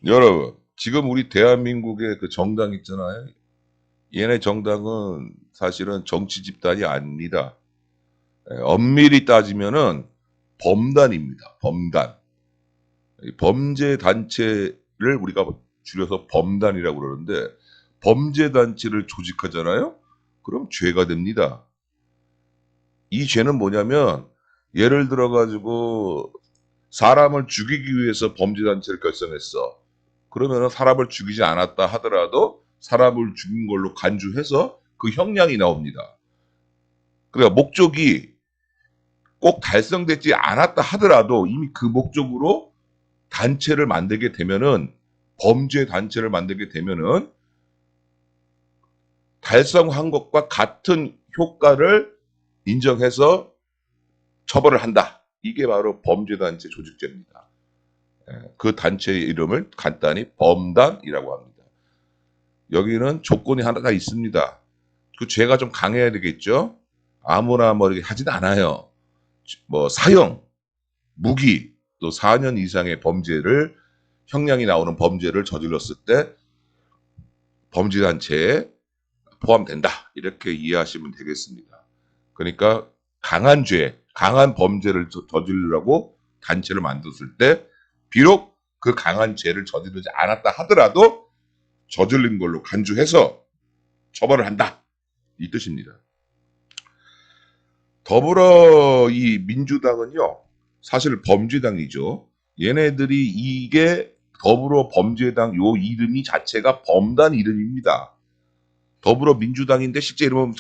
여러분, 지금 우리 대한민국의 그 정당 있잖아요. 얘네 정당은 사실은 정치 집단이 아닙니다. 엄밀히 따지면은 범단입니다. 범단. 범죄 단체를 우리가 줄여서 범단이라고 그러는데 범죄 단체를 조직하잖아요. 그럼 죄가 됩니다. 이 죄는 뭐냐면 예를 들어 가지고 사람을 죽이기 위해서 범죄 단체를 결성했어. 그러면은 사람을 죽이지 않았다 하더라도 사람을 죽인 걸로 간주해서 그 형량이 나옵니다. 그러니까 목적이 꼭 달성되지 않았다 하더라도 이미 그 목적으로 단체를 만들게 되면은 범죄 단체를 만들게 되면은 달성한 것과 같은 효과를 인정해서 처벌을 한다. 이게 바로 범죄단체 조직죄입니다. 그 단체의 이름을 간단히 범단이라고 합니다. 여기는 조건이 하나가 있습니다. 그 죄가 좀 강해야 되겠죠? 아무나 뭐 이렇게 하진 않아요. 뭐 사형, 무기, 또 4년 이상의 범죄를 형량이 나오는 범죄를 저질렀을 때 범죄단체에 포함된다. 이렇게 이해하시면 되겠습니다. 그러니까 강한 죄, 강한 범죄를 저지르려고 단체를 만들었을 때 비록 그 강한 죄를 저지르지 않았다 하더라도 저질른 걸로 간주해서 처벌을 한다. 이 뜻입니다. 더불어 이 민주당은요, 사실 범죄당이죠. 얘네들이 이게 더불어 범죄당 요 이름이 자체가 범단 이름입니다. 더불어민주당인데 실제 이름은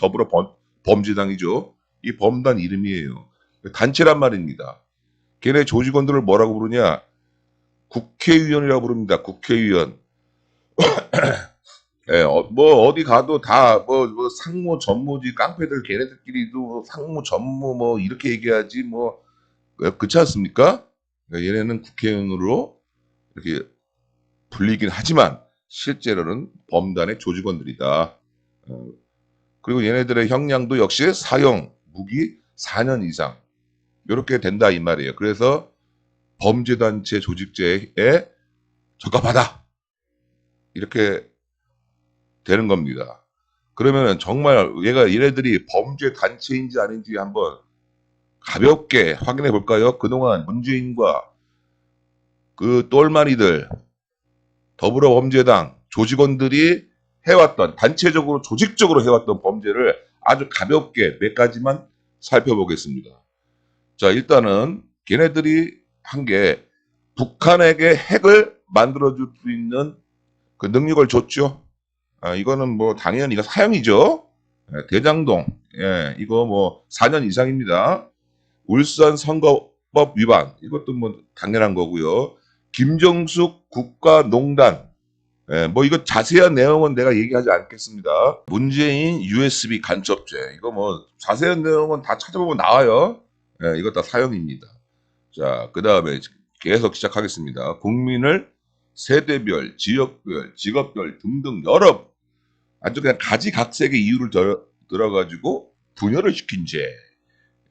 범죄당이죠. 이 범단 이름이에요. 단체란 말입니다. 걔네 조직원들을 뭐라고 부르냐? 국회의원이라고 부릅니다. 국회의원. 예, 뭐 어디 가도 다 뭐 상무 전무지 깡패들 걔네들끼리도 뭐 상무 전무 뭐 이렇게 얘기하지 뭐 그렇지 않습니까? 얘네는 국회의원으로 이렇게 불리긴 하지만 실제로는 범단의 조직원들이다. 어, 그리고 얘네들의 형량도 역시 사형, 무기 4년 이상 이렇게 된다 이 말이에요. 그래서 범죄단체 조직죄에 적합하다 이렇게 되는 겁니다. 그러면 정말 얘네들이 범죄 단체인지 아닌지 한번 가볍게 확인해 볼까요? 그동안 문재인과 그 똘마니들 더불어범죄당 조직원들이 해왔던 단체적으로 조직적으로 해왔던 범죄를 아주 가볍게 몇 가지만 살펴보겠습니다. 자, 일단은 걔네들이 한 게 북한에게 핵을 만들어줄 수 있는 그 능력을 줬죠. 이거는 뭐 당연히 이거 사형이죠. 대장동, 이거 뭐 4년 이상입니다. 울산 선거법 위반, 이것도 뭐 당연한 거고요. 김정숙 국가농단, 뭐 이거 자세한 내용은 내가 얘기하지 않겠습니다. 문재인 USB 간첩죄, 이거 뭐 자세한 내용은 다 찾아보면 나와요. 이거 다 사형입니다. 자, 그 다음에 계속 시작하겠습니다. 국민을 세대별, 지역별, 직업별 등등 여러 아주 그냥 가지각색의 이유를 들어가지고 분열을 시킨 죄.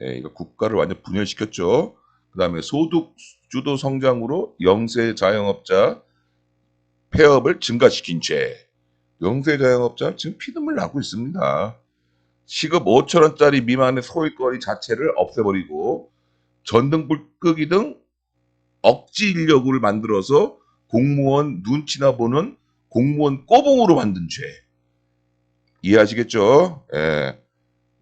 이거 국가를 완전 분열시켰죠. 그 다음에 소득 주도 성장으로 영세 자영업자 폐업을 증가시킨 죄. 영세 자영업자 지금 피눈물 나고 있습니다. 시급 5천 원짜리 미만의 소일거리 자체를 없애버리고 전등불 끄기 등 억지 인력을 만들어서 공무원 눈치나 보는 공무원 꼬봉으로 만든 죄. 이해하시겠죠? 예.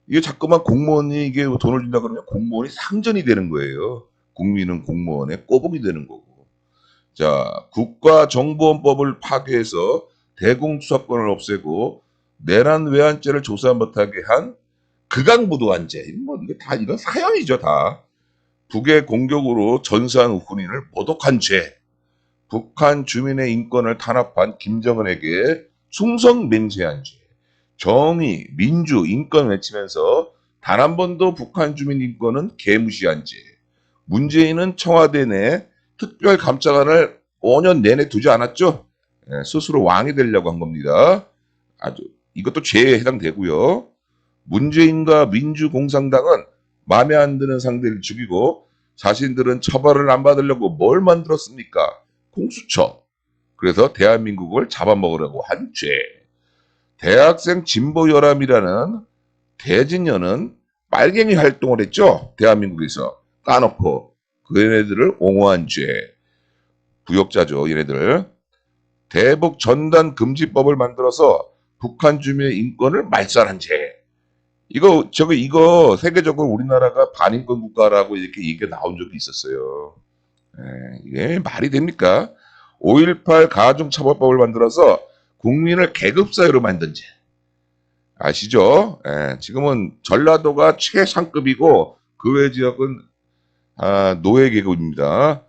이게 자꾸만 공무원이 이게 돈을 준다 그러면 공무원이 상전이 되는 거예요. 국민은 공무원의 꼬북이 되는 거고. 자, 국가정보원법을 파괴해서 대공수사권을 없애고 내란 외환죄를 조사 못하게 한 극악무도한 죄. 뭐 이게 다 이건 사형이죠, 다. 북의 공격으로 전사한 우크라이나를 모독한 죄. 북한 주민의 인권을 탄압한 김정은에게 충성 맹세한 죄. 정의, 민주, 인권 외치면서 단 한 번도 북한 주민 인권은 개무시한 죄. 문재인은 청와대 내 특별감찰관을 5년 내내 두지 않았죠. 스스로 왕이 되려고 한 겁니다. 아주 이것도 죄에 해당되고요. 문재인과 민주공산당은 마음에 안 드는 상대를 죽이고 자신들은 처벌을 안 받으려고 뭘 만들었습니까? 공수처. 그래서 대한민국을 잡아먹으려고 한 죄. 대학생 진보연합이라는 대진녀는 빨갱이 활동을 했죠. 대한민국에서 까놓고 그 얘네들을 옹호한 죄. 부역자죠, 얘네들. 대북 전단 금지법을 만들어서 북한 주민의 인권을 말살한 죄. 이거 세계적으로 우리나라가 반인권 국가라고 이렇게 얘기가 나온 적이 있었어요. 이게 말이 됩니까? 5.18 가중처벌법을 만들어서 국민을 계급사회로 만든 죄. 아시죠? 지금은 전라도가 최상급이고 그 외 지역은 노예 계급입니다.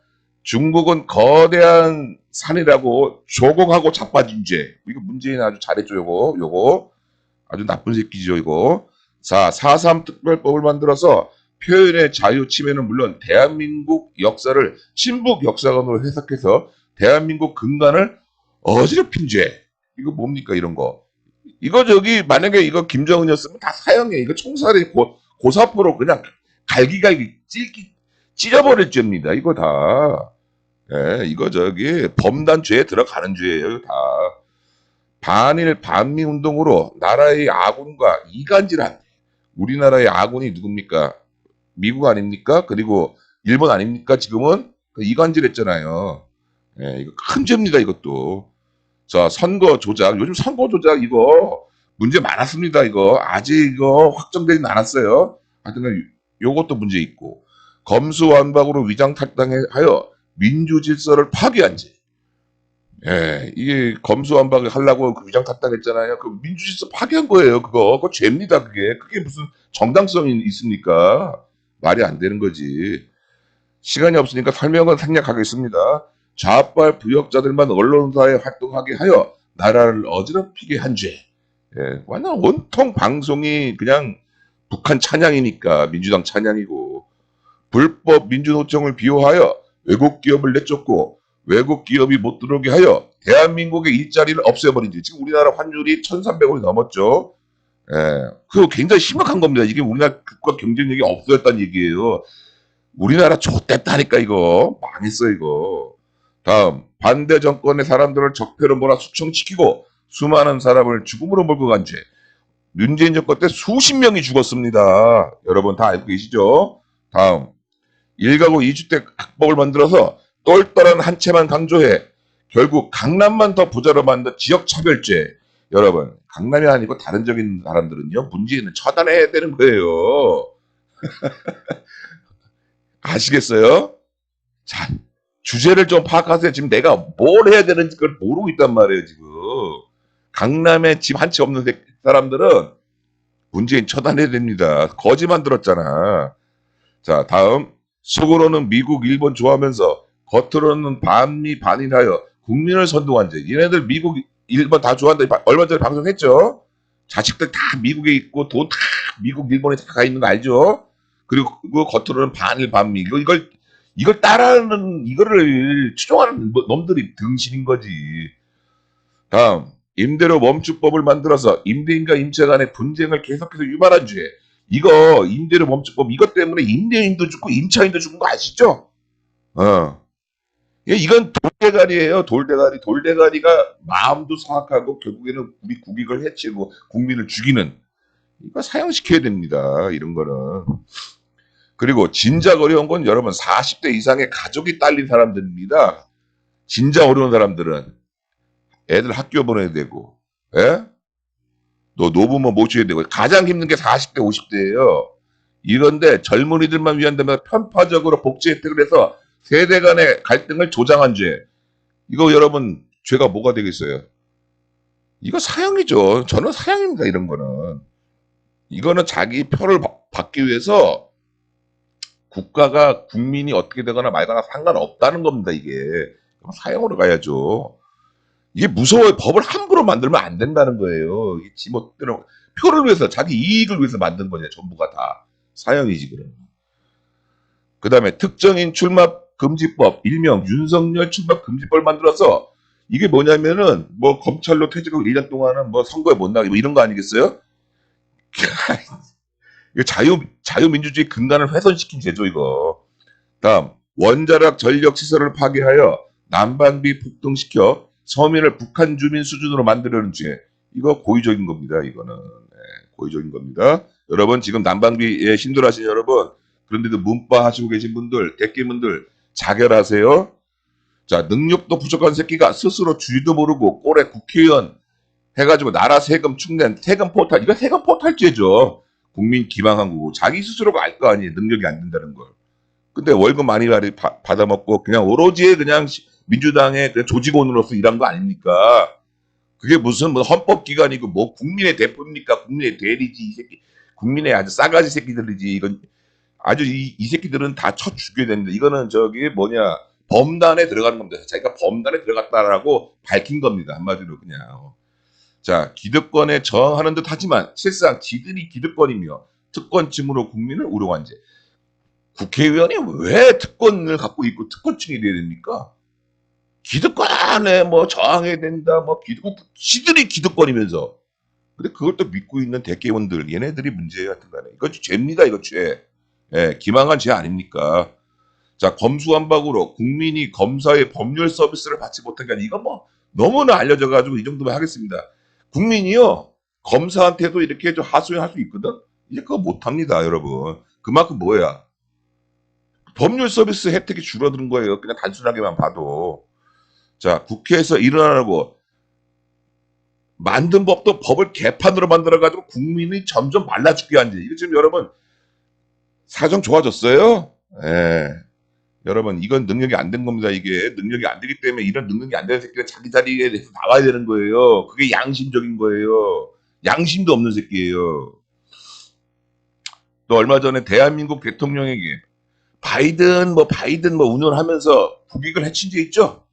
중국은 거대한 산이라고 조공하고 자빠진 죄. 이거 문재인 아주 잘했죠, 요거. 아주 나쁜 새끼죠, 이거. 자, 4.3 특별법을 만들어서 표현의 자유 침해는 물론 대한민국 역사를 친북 역사관으로 해석해서 대한민국 근간을 어지럽힌 죄. 이거 뭡니까, 이런 거. 이거 만약에 이거 김정은이었으면 다 사형해. 이거 총살이 고사포로 그냥 갈기갈기 찢어버릴 죄입니다. 이거 다. 이거 범단죄에 들어가는 죄예요, 다. 반일 반미 운동으로 나라의 아군과 이간질한 우리나라의 아군이 누굽니까? 미국 아닙니까? 그리고 일본 아닙니까? 지금은 이간질했잖아요. 이거 큰 죄입니다, 이것도. 자, 선거 조작. 요즘 선거 조작 이거 문제 많았습니다. 아직 확정되진 않았어요. 하여튼 요것도 문제 있고. 검수완박으로 위장 탈당하여 민주 질서를 파괴한 죄. 이게 검수완박을 하려고 그 위장 탈당했잖아요. 그 민주 질서 파괴한 거예요. 그거 죄입니다. 그게 무슨 정당성이 있습니까? 말이 안 되는 거지. 시간이 없으니까 설명은 생략하겠습니다. 좌빨 부역자들만 언론사에 활동하게 하여 나라를 어지럽히게 한 죄. 완전 온통 방송이 그냥 북한 찬양이니까 민주당 찬양이고 불법 민주노총을 비호하여 외국 기업을 내쫓고 외국 기업이 못 들어오게 하여 대한민국의 일자리를 없애버린 죄. 지금 우리나라 환율이 1,300원이 넘었죠. 그거 굉장히 심각한 겁니다. 이게 우리나라 국가 경쟁력이 없어졌다는 얘기예요. 우리나라 좆됐다니까 이거. 망했어 이거. 다음 반대 정권의 사람들을 적폐로 몰아 숙청시키고 수많은 사람을 죽음으로 몰고 간 죄. 문재인 정권 때 수십 명이 죽었습니다. 여러분 다 알고 계시죠? 다음 일가구 2주택 학법을 만들어서 똘똘한 한 채만 강조해 결국 강남만 더 부자로 만든 지역차별죄. 여러분 강남이 아니고 다른 지역인 사람들은요 문재인은 처단해야 되는 거예요. 아시겠어요? 자, 주제를 좀 파악하세요. 지금 내가 뭘 해야 되는지 그걸 모르고 있단 말이에요, 지금. 강남에 집 한 채 없는 사람들은 문재인 처단해야 됩니다. 거지 만들었잖아. 자, 다음. 속으로는 미국, 일본 좋아하면서 겉으로는 반미, 반일하여 국민을 선동한 죄. 얘네들 미국, 일본 다 좋아한다. 얼마 전에 방송했죠? 자식들 다 미국에 있고 돈 다 미국, 일본에 다 가 있는 거 알죠? 그리고 겉으로는 반일, 반미. 이걸 따라하는, 이거를 추종하는 놈들이 등신인 거지. 다음, 임대료 멈춤법을 만들어서 임대인과 임차 간의 분쟁을 계속해서 유발한 죄. 이거, 임대료 멈춤법, 이것 때문에 임대인도 죽고 임차인도 죽은 거 아시죠? 이건 돌대가리예요, 돌대가리. 돌대가리가 마음도 사악하고 결국에는 우리 국익을 해치고 국민을 죽이는. 이거 사형시켜야 됩니다, 이런 거는. 그리고 진작 어려운 건 여러분 40대 이상의 가족이 딸린 사람들입니다. 진짜 어려운 사람들은 애들 학교 보내야 되고, 너 노부모 모셔야 되고 가장 힘든 게 40대 50대예요. 이런데 젊은이들만 위한다면 편파적으로 복지 혜택을 해서 세대 간의 갈등을 조장한 죄. 이거 여러분 죄가 뭐가 되겠어요? 이거 사형이죠. 저는 사형입니다. 이런 거는. 이거는 자기 표를 받기 위해서 국가가 국민이 어떻게 되거나 말거나 상관없다는 겁니다. 이게 사형으로 가야죠. 이게 무서워요. 법을 함부로 만들면 안 된다는 거예요. 이게 지멋대로 표를 위해서 자기 이익을 위해서 만든 거냐 전부가 다 사형이지 그럼. 그 다음에 특정인 출마 금지법 일명 윤석열 출마 금지법을 만들어서 이게 뭐냐면은 뭐 검찰로 퇴직하고 1년 동안은 뭐 선거에 못 나가고 뭐 이런 거 아니겠어요? 이거 자유민주주의 근간을 훼손시킨 제조 이거. 다음 원자력 전력 시설을 파괴하여 난방비 폭등시켜 서민을 북한 주민 수준으로 만들려는 죄. 이거 고의적인 겁니다. 이거는 고의적인 겁니다. 여러분 지금 난방비에 힘들어하시는 여러분, 그런데도 문바 하시고 계신 분들, 대끼분들 자결하세요. 자, 능력도 부족한 새끼가 스스로 줄도 모르고 꼴에 국회의원 해가지고 나라 세금 축낸 세금 포탈, 이거 세금 포탈죄죠. 국민 기망한 거고 자기 스스로가 알 거 아니에요. 능력이 안 된다는 걸. 근데 월급 많이 받아먹고 그냥 오로지 그냥 민주당의 그냥 조직원으로서 일한 거 아닙니까? 그게 무슨 뭐 헌법기관이고 뭐 국민의 대표입니까? 국민의 대리지 이 새끼. 국민의 아주 싸가지 새끼들이지. 이건 아주 이 새끼들은 다 쳐 죽여야 됩니다. 이거는 저기 뭐냐 범단에 들어가는 겁니다. 자기가 범단에 들어갔다라고 밝힌 겁니다. 한마디로 그냥. 자, 기득권에 저항하는 듯 하지만 실상 지들이 기득권이며 특권층으로 국민을 우롱한 죄. 국회의원이 왜 특권을 갖고 있고 특권층이 돼야 됩니까? 기득권에 뭐 저항해야 된다, 뭐 기득권, 지들이 기득권이면서. 근데 그걸 또 믿고 있는 대개원들, 얘네들이 문제예요, 하여튼간에. 이건 죄입니다, 이거 죄. 예, 기망한 죄 아닙니까? 자, 검수완박으로 국민이 검사의 법률 서비스를 받지 못한 게 아니라 이건 뭐 너무나 알려져가지고 이 정도만 하겠습니다. 국민이요, 검사한테도 이렇게 좀 하소연할 수 있거든? 이제 그거 못합니다, 여러분. 그만큼 뭐야? 법률 서비스 혜택이 줄어드는 거예요. 그냥 단순하게만 봐도. 자, 국회에서 일어나라고 만든 법도 법을 개판으로 만들어가지고 국민이 점점 말라 죽게 한지. 이거 지금 여러분, 사정 좋아졌어요? 예. 여러분, 이건 능력이 안 된 겁니다, 이게. 능력이 안 되기 때문에 이런 능력이 안 되는 새끼가 자기 자리에 대해서 나와야 되는 거예요. 그게 양심적인 거예요. 양심도 없는 새끼예요. 또 얼마 전에 대한민국 대통령에게 바이든 뭐 운운하면서 국익을 해친 죄 있죠?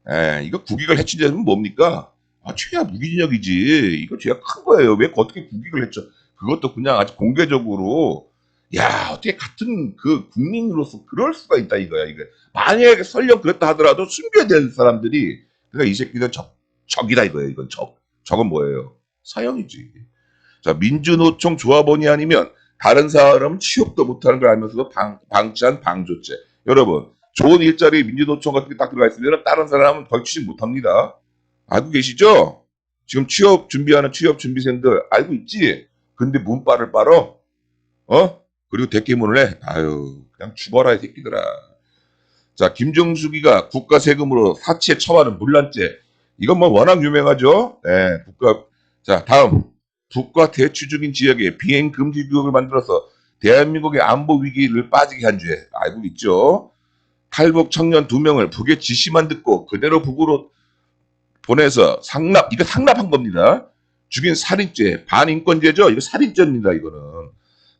예, 이거 국익을 해친 죄는 뭡니까? 아, 죄야 무기징역이지. 이거 죄가 큰 거예요. 왜 어떻게 국익을 했죠? 그것도 그냥 아주 공개적으로. 야, 어떻게 같은 그 국민으로서 그럴 수가 있다 이거야, 이거. 만약에 설령 그랬다 하더라도 숨겨야 될 사람들이, 그러니까 이 새끼는 적이다 이거예요, 이건 적. 적은 뭐예요? 사형이지. 자, 민주노총 조합원이 아니면 다른 사람 취업도 못하는 걸 알면서도 방치한 방조죄. 여러분, 좋은 일자리 민주노총 같은 게 딱 들어가 있으면 다른 사람은 거의 취직 못합니다. 알고 계시죠? 지금 취업 준비하는 취업 준비생들 알고 있지? 근데 문빨을 빨어? 어? 그리고 대깨문을 해? 아유, 그냥 죽어라 이 새끼들아. 자, 김정숙이가 국가 세금으로 사치에 처하는 물란죄. 이건 뭐 워낙 유명하죠? 네, 자, 다음. 북과 대치 중인 지역에 비행 금지 구역을 만들어서 대한민국의 안보 위기를 빠지게 한 죄. 알고 있죠? 탈북 청년 2명을 북의 지시만 듣고 그대로 북으로 보내서 이거 상납한 겁니다. 죽인 살인죄, 반인권죄죠? 이거 살인죄입니다, 이거는.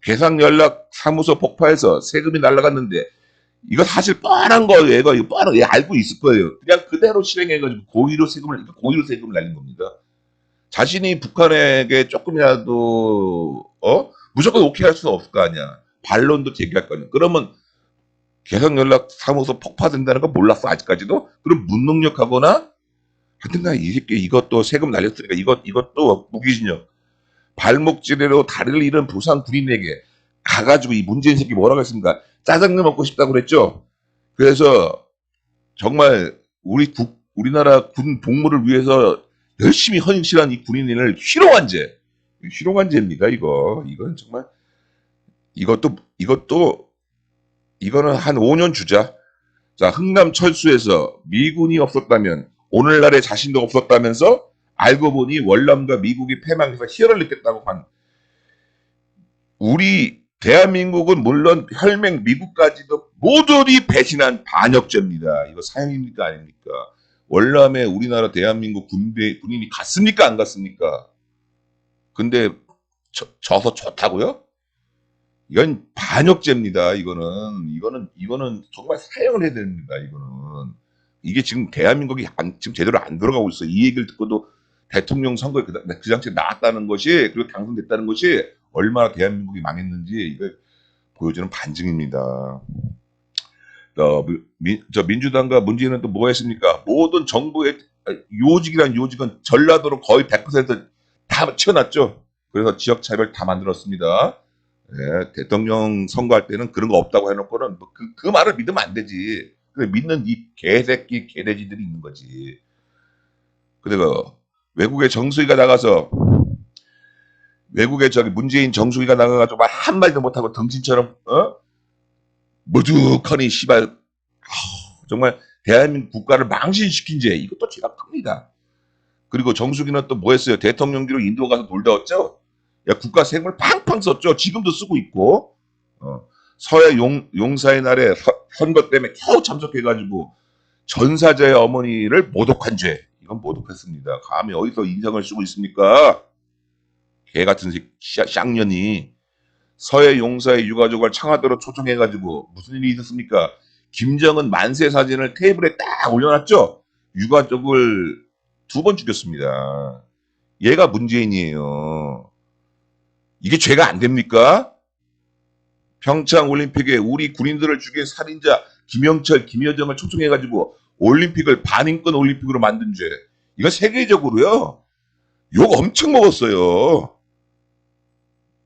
계상연락 사무소 폭파해서 세금이 날라갔는데, 이거 사실 뻔한 거예요. 이거 뻔한, 얘 알고 있을 거예요. 그냥 그대로 실행해가지고 고의로 세금을 날린 겁니다. 자신이 북한에게 조금이라도, 무조건 오케이 할 수는 없을 거 아니야. 반론도 제기할 거 아니야. 그러면 계상연락 사무소 폭파된다는 거 몰랐어, 아직까지도? 그럼 무능력하거나, 하여튼간 이 새끼 이것도 세금 날렸으니까 이것도 무기징역. 발목지대로 다리를 잃은 부산 군인에게 가가지고 이 문재인 새끼 뭐라고 했습니까? 짜장면 먹고 싶다고 그랬죠. 그래서 정말 우리나라 군 복무를 위해서 열심히 헌신한 이 군인을 희롱한 죄입니다. 이건 정말 이거는 한 5년 주자. 자, 흥남 철수에서 미군이 없었다면 오늘날의 자신도 없었다면서 알고 보니 월남과 미국이 패망해서 희열을 느꼈다고 한 우리 대한민국은 물론 혈맹 미국까지도 모조리 배신한 반역죄입니다. 이거 사형입니까 아닙니까? 월남에 우리나라 대한민국 군인이 갔습니까 안 갔습니까? 근데 져서 좋다고요? 이건 반역죄입니다. 이거는 정말 사형을 해야 됩니다. 이게 지금 대한민국이 지금 제대로 안 들어가고 있어. 이 얘기를 듣고도 대통령 선거에 그 당시에 나왔다는 것이, 그리고 당선됐다는 것이 얼마나 대한민국이 망했는지 이걸 보여주는 반증입니다. 민주당과 문재인은 또 뭐가 했습니까? 모든 정부의 요직은 전라도로 거의 100%다 채워놨죠. 그래서 지역차별 다 만들었습니다. 예, 대통령 선거할 때는 그런 거 없다고 해놓고는 그 말을 믿으면 안 되지. 믿는 이 개새끼 개돼지들이 있는 거지. 그리고 외국의 정수기가 나가서 외국의 저기 문재인 정수기가 나가가지고 말 한마디도 못하고 덩신처럼 머죽하니 씨발 정말 대한민국 국가를 망신시킨 죄 이것도 죄가 큽니다. 그리고 정수기는 또 뭐 했어요? 대통령기로 인도 가서 놀다 왔죠? 야, 국가 세금을 팡팡 썼죠? 지금도 쓰고 있고. 서해 용사의 날에 선거 때문에 겨우 참석해가지고 전사자의 어머니를 모독한 죄. 이건 모독했습니다. 감히 어디서 인상을 쓰고 있습니까? 개 같은 쌍년이 서해 용사의 유가족을 청와대로 초청해가지고 무슨 일이 있었습니까? 김정은 만세 사진을 테이블에 딱 올려놨죠? 유가족을 2번 죽였습니다. 얘가 문재인이에요. 이게 죄가 안 됩니까? 평창 올림픽에 우리 군인들을 죽인 살인자 김영철, 김여정을 초청해가지고 올림픽을 반인권 올림픽으로 만든 죄. 이거 세계적으로요. 욕 엄청 먹었어요.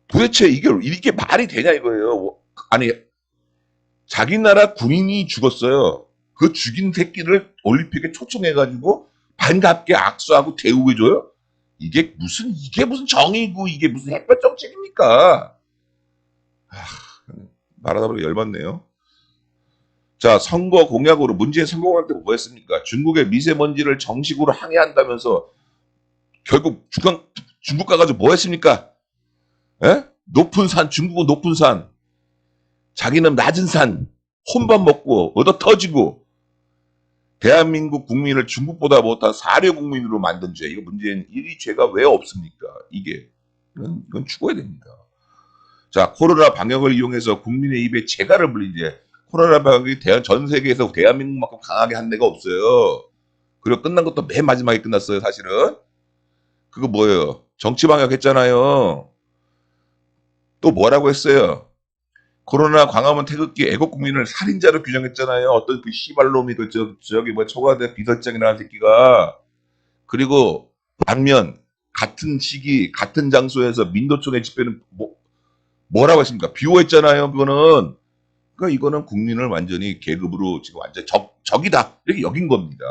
도대체 이게 말이 되냐 이거예요. 아니 자기 나라 군인이 죽었어요. 그 죽인 새끼를 올림픽에 초청해가지고 반갑게 악수하고 대우해줘요? 이게 무슨 정의고 이게 무슨 햇볕 정책입니까? 말하다 보니까 열받네요. 자, 선거 공약으로 문재인 선거할 때 뭐 했습니까? 중국의 미세먼지를 정식으로 항해한다면서 결국 중국 가가지고 뭐 했습니까? 에? 높은 산, 중국은 높은 산. 자기는 낮은 산. 혼밥 먹고 얻어 터지고 대한민국 국민을 중국보다 못한 사려 국민으로 만든 죄. 이거 문재인 이 죄가 왜 없습니까? 이건 죽어야 됩니다. 자, 코로나 방역을 이용해서 국민의 입에 재갈을 불린 죄. 코로나 방역이 전 세계에서 대한민국만큼 강하게 한 데가 없어요. 그리고 끝난 것도 맨 마지막에 끝났어요, 사실은. 그거 뭐예요? 정치 방역 했잖아요. 또 뭐라고 했어요? 코로나 광화문 태극기 애국 국민을 살인자로 규정했잖아요. 어떤 그 씨발놈이 저기 뭐 청와대 비서장이라는 새끼가. 그리고 반면 같은 시기 같은 장소에서 민노총의 집회는 뭐라고 했습니까? 비호했잖아요. 그러니까 이거는 국민을 완전히 계급으로 지금 완전 적이다 이렇게 여긴 겁니다.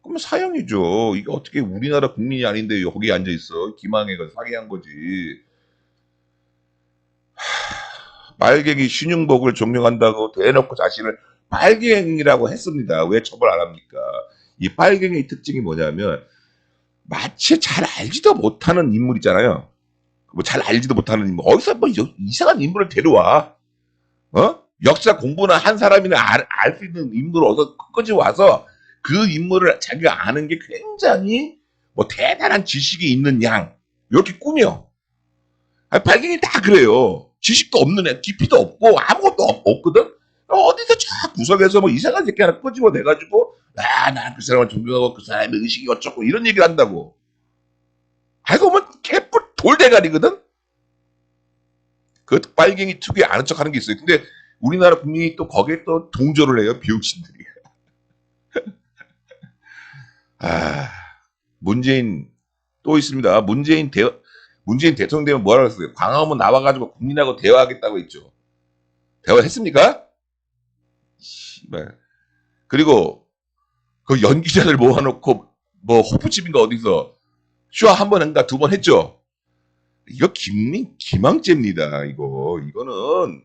그러면 사형이죠. 이게 어떻게 우리나라 국민이 아닌데 여기 앉아 있어? 기망해가 사기한 거지. 빨갱이 신윤복을 존경한다고 대놓고 자신을 빨갱이라고 했습니다. 왜 처벌 안 합니까? 이 빨갱이 특징이 뭐냐면 마치 잘 알지도 못하는 인물 있잖아요. 뭐 잘 알지도 못하는 인물. 어디서 뭐 이상한 인물을 데려와. 역사 공부나 한 사람이나 알 수 있는 인물을 어서 끝까지 와서 그 인물을 자기가 아는 게 굉장히 뭐 대단한 지식이 있는 양. 이렇게 꾸며. 발견이 다 그래요. 지식도 없는 애, 깊이도 없고 아무것도 없거든. 어디서 쫙 구석에서 뭐 이상한 새끼 하나 끄집어 내가지고 난 그 사람을 존경하고 그 사람의 의식이 어쩌고 이런 얘기를 한다고. 알고 보면 개뿔 돌대가리거든. 그 빨갱이 특유의 아는 척하는 게 있어요. 근데 우리나라 국민이 또 거기에 또 동조를 해요. 비용신들이. 문재인 또 있습니다. 문재인 대통령 되면 뭐라고 했어요? 광화문 나와가지고 국민하고 대화하겠다고 했죠. 대화했습니까? 씨발. 그리고 그 연기자들 모아놓고 뭐 호프집인가 어디서 쇼 한 번 했는가 2번 했죠. 이거 기망죄입니다. 이거는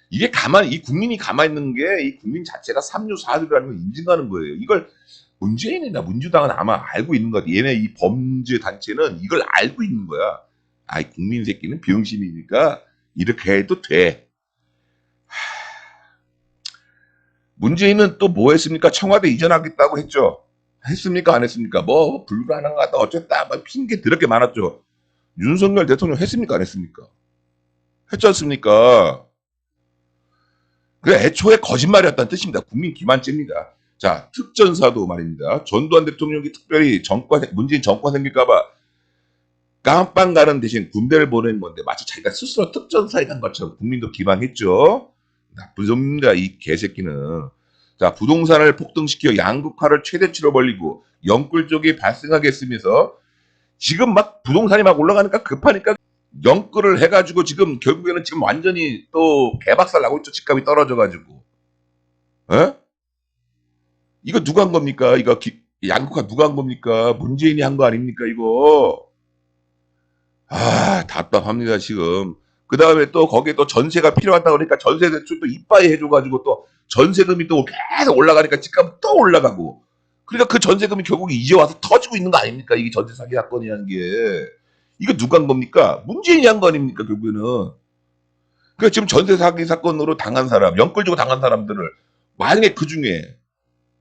이게 이 국민이 가만히 있는 게 이 국민 자체가 삼류사류라는 걸 인증하는 거예요. 이걸 문재인이나 민주당은 아마 알고 있는 것 같아. 얘네 이 범죄 단체는 이걸 알고 있는 거야. 이 국민 새끼는 병신이니까 이렇게 해도 돼. 문재인은 또 뭐 했습니까? 청와대 이전하겠다고 했죠. 했습니까? 안 했습니까? 뭐 불가능하다 어쨌다 뭐 핑계 더럽게 많았죠. 윤석열 대통령 했습니까? 안 했습니까? 했지 않습니까? 그래 애초에 거짓말이었다는 뜻입니다. 국민 기만죄입니다. 자, 특전사도 말입니다. 전두환 대통령이 특별히 문재인 정권 생길까봐 깜빵 가는 대신 군대를 보낸 건데 마치 자기가 스스로 특전사에 간 것처럼 국민도 기망했죠. 나쁜 놈입니다. 이 개새끼는. 자, 부동산을 폭등시켜 양극화를 최대치로 벌리고 영끌 쪽이 발생하게 했으면서 지금 막 부동산이 막 올라가니까 급하니까 영끌을 해가지고 지금 결국에는 지금 완전히 또 개박살 나고 있죠. 집값이 떨어져가지고. 에? 이거 누가 한 겁니까? 양극화 누가 한 겁니까? 문재인이 한 거 아닙니까, 이거? 답답합니다, 지금. 그 다음에 또 거기에 또 전세가 필요하다 그러니까 전세 대출 또 이빠이 해줘가지고 또 전세금이 또 계속 올라가니까 집값 또 올라가고. 그러니까 그 전세금이 결국 이제 와서 터지고 있는 거 아닙니까? 이게 전세 사기 사건이라는 게. 이거 누가 한 겁니까? 문재인이 한 거 아닙니까, 결국에는. 그러니까 지금 전세 사기 사건으로 당한 사람, 연끌 주고 당한 사람들을 만약에 그 중에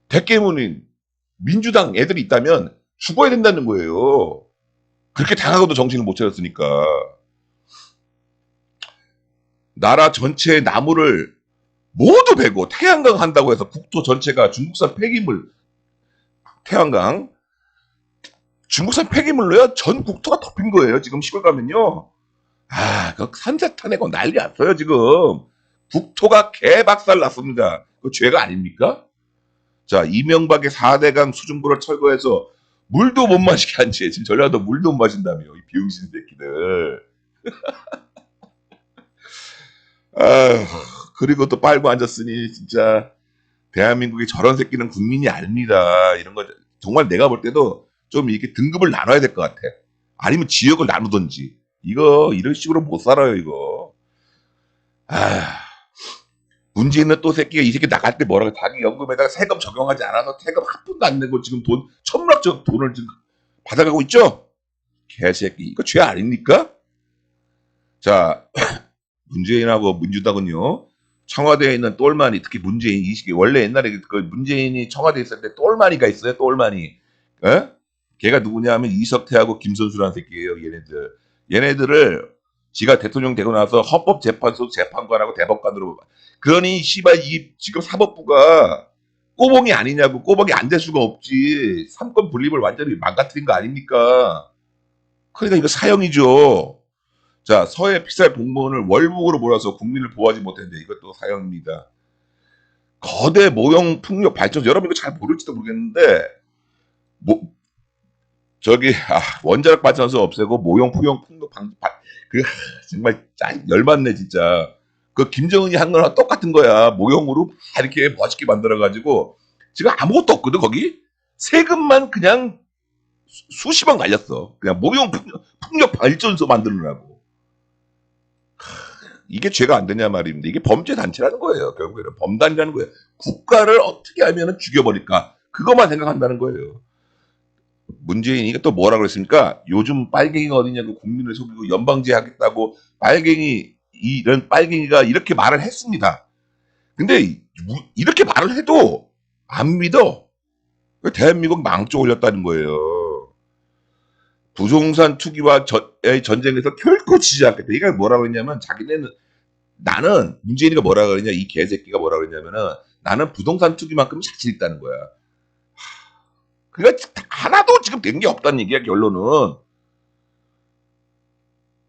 대깨문인 민주당 애들이 있다면 죽어야 된다는 거예요. 그렇게 당하고도 정신을 못 차렸으니까. 나라 전체의 나무를 모두 베고 태양광 한다고 해서 국토 전체가 중국산 폐기물, 태양광, 중국산 폐기물로요 전 국토가 덮인 거예요. 지금 시골 가면요. 그 산사탄 내고 난리 났어요 지금. 국토가 개박살 났습니다. 그 죄가 아닙니까? 자, 이명박의 4대강 수중보를 철거해서 물도 못 마시게 한 채 지금 전라도 물도 못 마신다며 이 비용신 새끼들. 아휴, 그리고 또 빨고 앉았으니 진짜 대한민국이 저런 새끼는 국민이 아닙니다. 이런 거 정말 내가 볼 때도 좀 이렇게 등급을 나눠야 될 것 같아. 아니면 지역을 나누든지. 이거 이런 식으로 못 살아요 이거. 문재인은 또 새끼가 이 새끼 나갈 때 뭐라고 자기 연금에다가 세금 적용하지 않아서 세금 한 푼도 안 내고 지금 돈 천문학적 돈을 지금 받아가고 있죠. 개새끼 이거 죄 아닙니까? 자, 문재인하고 민주당은요. 청와대에 있는 똘마니 특히 문재인 이 시기 원래 옛날에 그 문재인이 청와대에 있을 때 똘마니가 있어요. 똘마니. 에? 걔가 누구냐 하면 이석태하고 김선수라는 새끼예요. 얘네들을 지가 대통령 되고 나서 헌법재판소 재판관하고 대법관으로 그러니 씨발 이 지금 사법부가 꼬봉이 아니냐고 꼬봉이 안 될 수가 없지. 삼권 분립을 완전히 망가뜨린 거 아닙니까? 그러니까 이거 사형이죠. 자, 서해 피살 공무원을 월북으로 몰아서 국민을 보호하지 못했는데 이것도 사형입니다. 거대 모형 풍력 발전소 여러분 이거 잘 모를지도 모르겠는데 저기 원자력 발전소 없애고 모형 풍력 그 정말 열받네 진짜. 그 김정은이 한 거랑 똑같은 거야. 모형으로 이렇게 멋있게 만들어 가지고 지금 아무것도 없거든 거기. 세금만 그냥 수십억 날렸어. 그냥 모형 풍력 발전소 만들느라고. 이게 죄가 안 되냐 말입니다. 이게 범죄 단체라는 거예요. 결국에는 범단이라는 거예요. 국가를 어떻게 하면 죽여버릴까? 그것만 생각한다는 거예요. 문재인이 또 뭐라 그랬습니까? 요즘 빨갱이가 어디냐고 국민을 속이고 연방제 하겠다고 이런 빨갱이가 이렇게 말을 했습니다. 근데 이렇게 말을 해도 안 믿어. 대한민국 망조 올렸다는 거예요. 부동산 투기와 전쟁에서 결코 지지 않겠다. 이게 뭐라고 했냐면 자기네는 나는 문재인이가 뭐라 그러냐 이 개새끼가 뭐라 그랬냐면은 나는 부동산 투기만큼 자신 있다는 거야. 그러니까 하나도 지금 된 게 없다는 얘기야 결론은.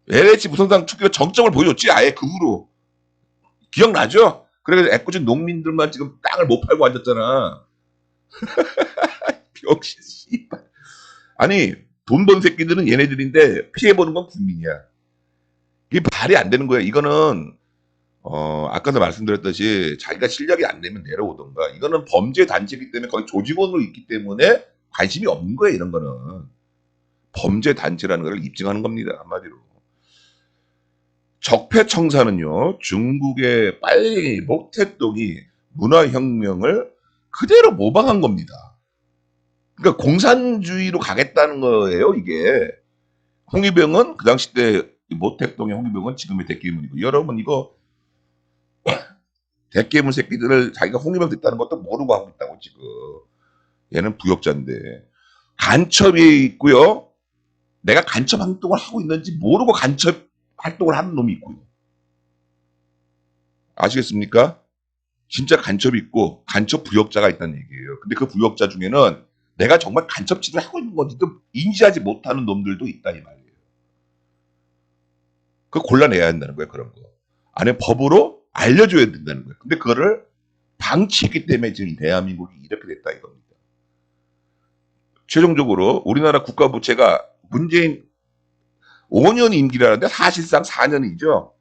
LH 부동산 투기가 정점을 보여줬지 아예 그 후로. 기억나죠? 그래서 애꿎은 농민들만 지금 땅을 못 팔고 앉았잖아. 역시 씨발. 아니 돈 번 새끼들은 얘네들인데 피해보는 건 국민이야. 이게 말이 안 되는 거야. 이거는 아까도 말씀드렸듯이 자기가 실력이 안 되면 내려오던가. 이거는 범죄 단체이기 때문에 거의 조직원으로 있기 때문에 관심이 없는 거예요. 이런 거는. 범죄 단체라는 걸 입증하는 겁니다. 한마디로. 적폐청산은요. 중국의 빨갱이 목택동이 문화혁명을 그대로 모방한 겁니다. 그러니까 공산주의로 가겠다는 거예요. 이게. 홍위병은 그 당시 때 모택동의 홍위병은 지금의 대깨문이고 여러분 이거 대깨문 새끼들을 자기가 홍위병 됐다는 것도 모르고 하고 있다고 지금. 얘는 부역자인데 간첩이 있고요. 내가 간첩 활동을 하고 있는지 모르고 간첩 활동을 하는 놈이 있고요. 아시겠습니까? 진짜 간첩이 있고 간첩 부역자가 있다는 얘기예요. 근데 그 부역자 중에는 내가 정말 간첩 짓을 하고 있는 건지도 인지하지 못하는 놈들도 있다 이 말이에요. 그거 골라내야 한다는 거예요. 그런 거. 아니면 법으로 알려줘야 된다는 거예요. 근데 그거를 방치했기 때문에 지금 대한민국이 이렇게 됐다 이겁니다. 최종적으로 우리나라 국가 부채가 문재인 5년 임기라는데 사실상 4년이죠.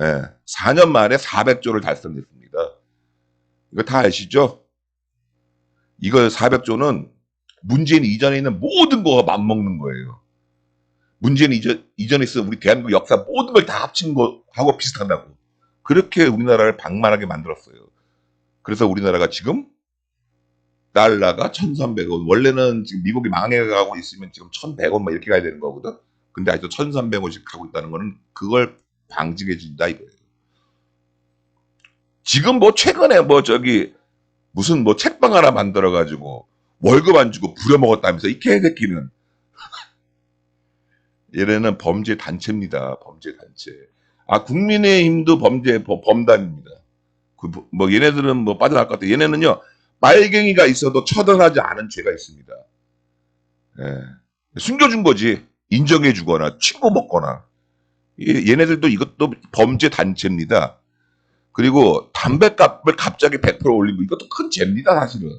예, 4년 만에 400조를 달성했습니다. 이거 다 아시죠? 이거 400조는 문재인 이전에 있는 모든 거가 맞먹는 거예요. 문재인 이전에 있어 우리 대한민국 역사 모든 걸 다 합친 거하고 비슷하다고. 그렇게 우리나라를 방만하게 만들었어요. 그래서 우리나라가 지금 달러가 1,300원. 원래는 지금 미국이 망해가고 있으면 지금 1,100원 막 이렇게 가야 되는 거거든. 근데 아직도 1,300원씩 가고 있다는 거는 그걸 방지해 준다 이거예요. 지금 뭐 최근에 뭐 저기 무슨 뭐 책방 하나 만들어 가지고 월급 안 주고 부려먹었다면서 이 개새끼는. 얘네는 범죄 단체입니다. 범죄 단체. 아, 국민의힘도 범단입니다. 뭐 얘네들은 뭐 빠져나갈 것 같아요. 얘네는요, 빨갱이가 있어도 처단하지 않은 죄가 있습니다. 예. 숨겨준 거지. 인정해 주거나 친구 먹거나. 얘네들도 이것도 범죄 단체입니다. 그리고 담배값을 갑자기 100% 올린 거 이것도 큰 죄입니다, 사실은.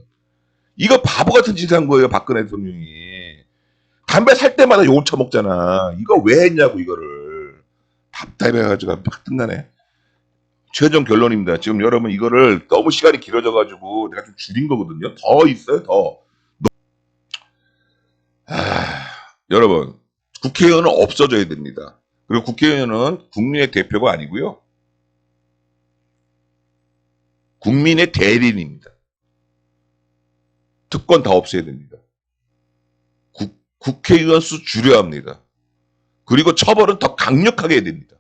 이거 바보 같은 짓을 한 거예요, 박근혜 대통령이. 담배 살 때마다 욕을 처먹잖아. 이거 왜 했냐고, 이거를. 답답해가지고 막 끝나네. 최종 결론입니다. 지금 여러분 이거를 너무 시간이 길어져가지고 내가 좀 줄인 거거든요. 더 있어요, 더. 여러분, 국회의원은 없어져야 됩니다. 그리고 국회의원은 국민의 대표가 아니고요. 국민의 대리인입니다. 특권 다 없애야 됩니다. 국회의원 수 줄여야 합니다. 그리고 처벌은 더 강력하게 해야 됩니다.